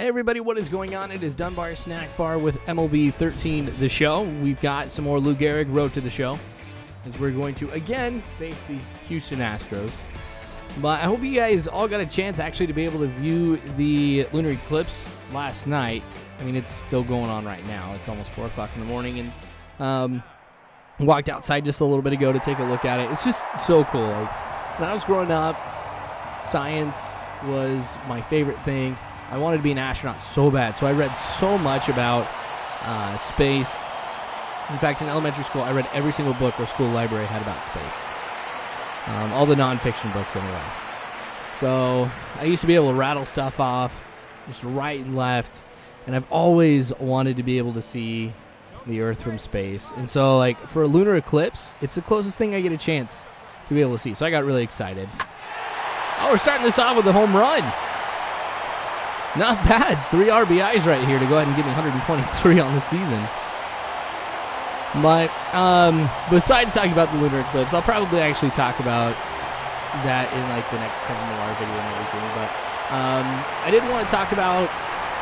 Hey everybody, what is going on? It is Dunbar Snackbar with MLB 13, the show. We've got some more Lou Gehrig road to the show, as we're going to again face the Houston Astros. But I hope you guys all got a chance actually to be able to view the lunar eclipse last night. I mean, it's still going on right now. It's almost 4 o'clock in the morning, and walked outside just a little bit ago to take a look at it. It's just so cool. Like, when I was growing up, science was my favorite thing. I wanted to be an astronaut so bad, so I read so much about space. In fact, in elementary school, I read every single book our school library had about space. All the nonfiction books, anyway. So I used to be able to rattle stuff off just right and left, and I've always wanted to be able to see the Earth from space. And so, like, for a lunar eclipse, it's the closest thing I get a chance to be able to see. So I got really excited. Oh, we're starting this off with a home run. Not bad. 3 RBIs right here to go ahead and give me 123 on the season. But besides talking about the lunar eclipse, I'll probably actually talk about that in like the next couple more video and everything. But I didn't want to talk about,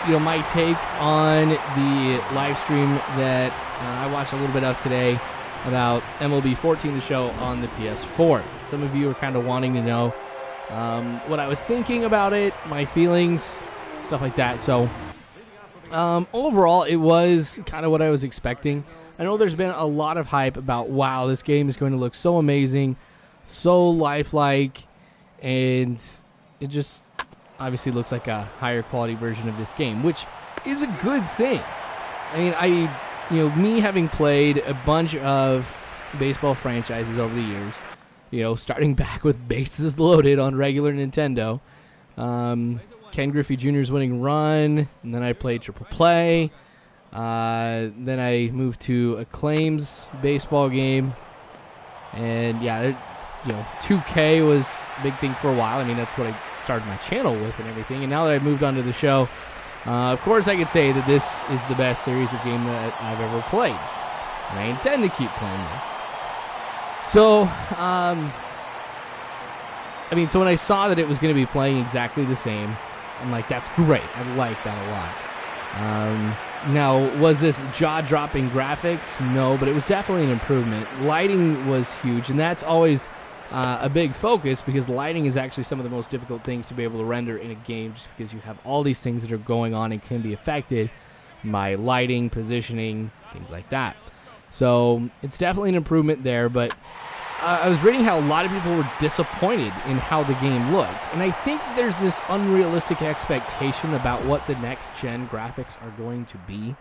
you know, my take on the live stream that I watched a little bit of today about MLB 14, the show on the PS4. Some of you are kind of wanting to know what I was thinking about it, my feelings, stuff like that. So overall, it was kind of what I was expecting. I know there's been a lot of hype about, wow, this game is going to look so amazing, so lifelike, and it just obviously looks like a higher quality version of this game, which is a good thing. I mean, me having played a bunch of baseball franchises over the years, starting back with Bases Loaded on regular Nintendo, Ken Griffey Jr.'s Winning Run, and then I played Triple Play. Then I moved to Acclaim's baseball game, and yeah, 2K was a big thing for a while. I mean, that's what I started my channel with and everything. And now that I've moved on to the show, of course I could say that this is the best series of game that I've ever played, and I intend to keep playing this. So, so when I saw that it was going to be playing exactly the same, I'm like, that's great. I like that a lot. Now, was this jaw-dropping graphics? No, but it was definitely an improvement. Lighting was huge, and that's always a big focus, because lighting is actually some of the most difficult things to be able to render in a game, just because you have all these things that are going on and can be affected by lighting, positioning, things like that. So it's definitely an improvement there, but I was reading how a lot of people were disappointed in how the game looked. And I think there's this unrealistic expectation about what the next-gen graphics are going to be.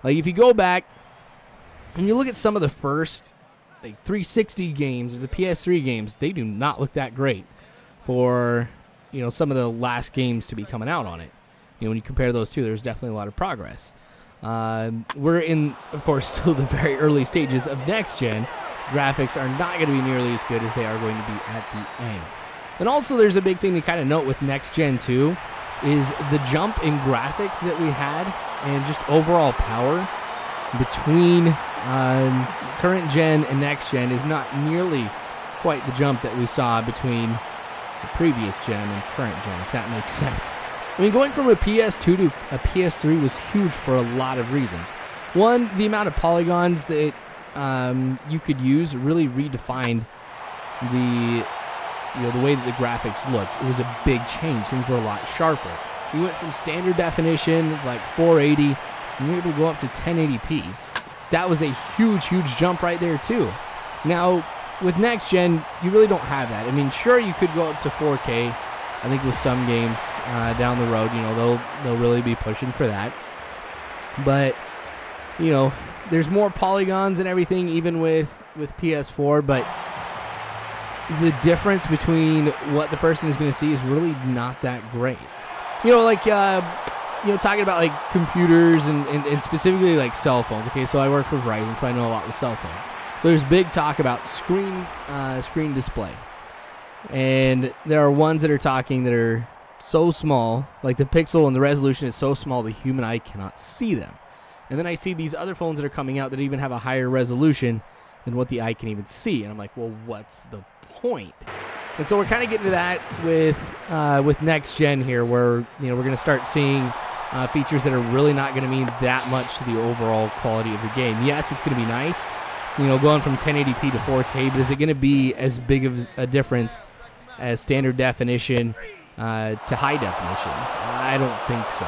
Like, if you go back and you look at some of the first 360 games or the PS3 games, they do not look that great for, some of the last games to be coming out on it. When you compare those two, there's definitely a lot of progress. We're in, of course, still the very early stages of next-gen. Graphics are not going to be nearly as good as they are going to be at the end. And also, there's a big thing to kind of note with next gen too, is the jump in graphics that we had and just overall power between current gen and next gen is not nearly quite the jump that we saw between the previous gen and current gen, if that makes sense. I mean, going from a PS2 to a PS3 was huge for a lot of reasons. One, the amount of polygons that you could use really redefined the way that the graphics looked. It was a big change. Things were a lot sharper. We went from standard definition, like 480, and we were able to go up to 1080p. That was a huge, huge jump right there too. Now, with next gen, you really don't have that. I mean, sure, you could go up to 4K. I think with some games down the road, they'll really be pushing for that. But there's more polygons and everything, even with PS4, but the difference between what the person is going to see is really not that great. Talking about like computers and specifically like cell phones. Okay, so I work for Verizon, so I know a lot with cell phones. So there's big talk about screen display, and there are ones that are talking that are so small, like the pixel and the resolution is so small the human eye cannot see them. And then I see these other phones that are coming out that even have a higher resolution than what the eye can even see. And I'm like, well, what's the point? And so we're kind of getting to that with next gen here, where we're going to start seeing features that are really not going to mean that much to the overall quality of the game. Yes, it's going to be nice, going from 1080p to 4K, but is it going to be as big of a difference as standard definition to high definition? I don't think so.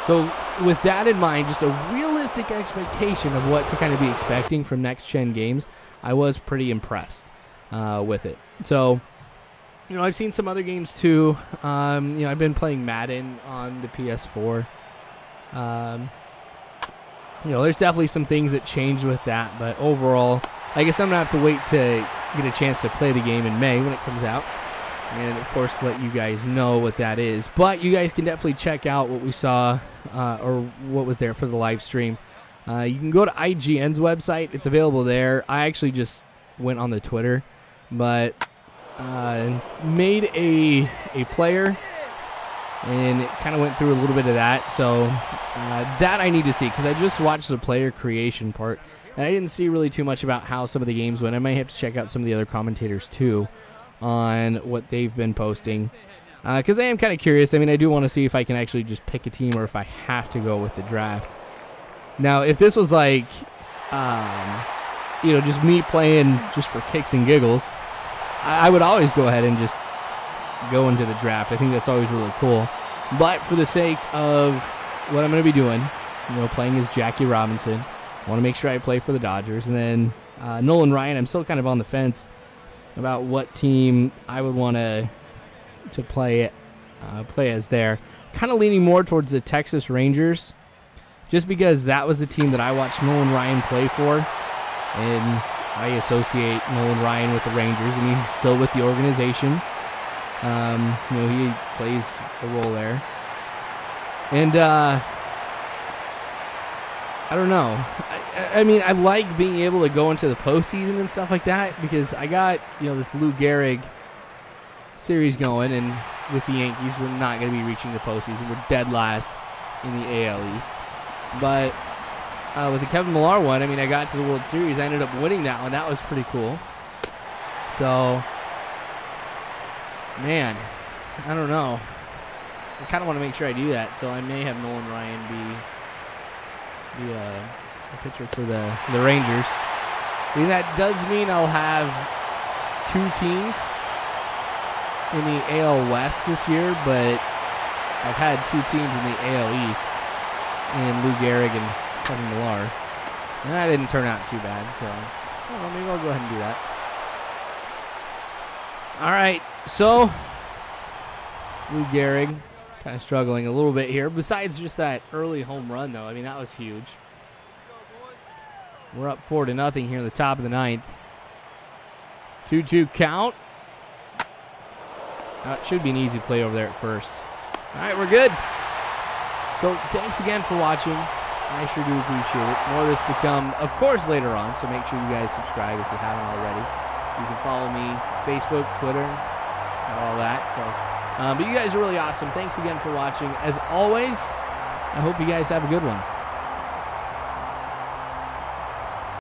So with that in mind, just a realistic expectation of what to kind of be expecting from next-gen games, I was pretty impressed with it. So, I've seen some other games too. I've been playing Madden on the PS4. There's definitely some things that changed with that, but overall, I guess I'm going to have to wait to get a chance to play the game in May when it comes out. And, of course, let you guys know what that is. But you guys can definitely check out what we saw or what was there for the live stream. You can go to IGN's website. It's available there. I actually just went on the Twitter, but made a player, and it kind of went through a little bit of that. So that I need to see because I just watched the player creation part, and I didn't see really too much about how some of the games went. I might have to check out some of the other commentators too on what they've been posting, because I am kind of curious. I mean, I do want to see if I can actually just pick a team or if I have to go with the draft. Now, if this was like, just me playing just for kicks and giggles, I would always go ahead and just go into the draft. I think that's always really cool. But for the sake of what I'm going to be doing, playing as Jackie Robinson, I want to make sure I play for the Dodgers. And then Nolan Ryan, I'm still kind of on the fence about what team I would want to play as there. Kind of leaning more towards the Texas Rangers, just because that was the team that I watched Nolan Ryan play for, and I associate Nolan Ryan with the Rangers. I mean, he's still with the organization. He plays a role there. And I don't know. I mean, I like being able to go into the postseason and stuff like that because I got, this Lou Gehrig series going, and with the Yankees, we're not going to be reaching the postseason. We're dead last in the AL East. But with the Kevin Millar one, I mean, I got to the World Series. I ended up winning that one. That was pretty cool. So, man, I don't know. I kind of want to make sure I do that, so I may have Nolan Ryan be a pitcher for the Rangers. I mean, that does mean I'll have two teams in the AL West this year, but I've had two teams in the AL East in Lou Gehrig and Kevin Millar. And that didn't turn out too bad, so I don't know, maybe I'll go ahead and do that. All right, so Lou Gehrig kind of struggling a little bit here. Besides just that early home run, though, I mean, that was huge. We're up 4-0 here in the top of the ninth. 2-2 count. It should be an easy play over there at first. All right, we're good. So thanks again for watching. I sure do appreciate it. More of this to come, of course, later on, so make sure you guys subscribe if you haven't already. You can follow me, Facebook, Twitter, and all that. So, but you guys are really awesome. Thanks again for watching. As always, I hope you guys have a good one.